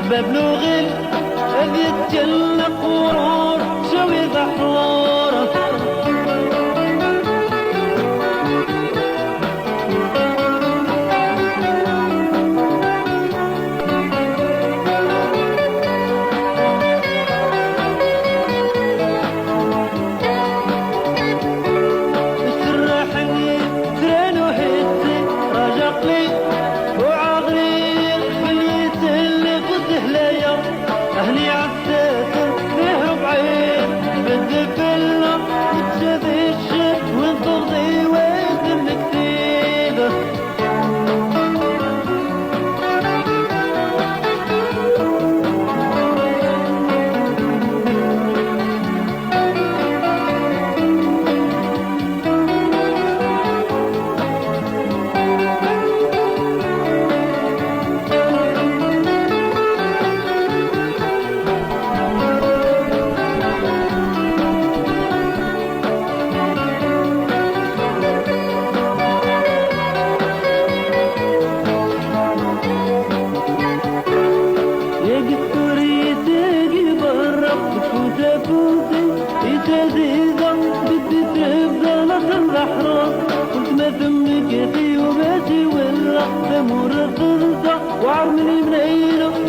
ببلوغ أبي يتجلق ورور شوي ضحورة سرحني ترين وحيتي رجق لي أهلي عالساتر فيه بعيد بالدفلة وتشذي الشد وانتظي ويد المكتيبة عزيزة بدي تبدا لك الأحرار كنت ما ثمك في وباتي ولا تمر الخلطة وعرمني من عينه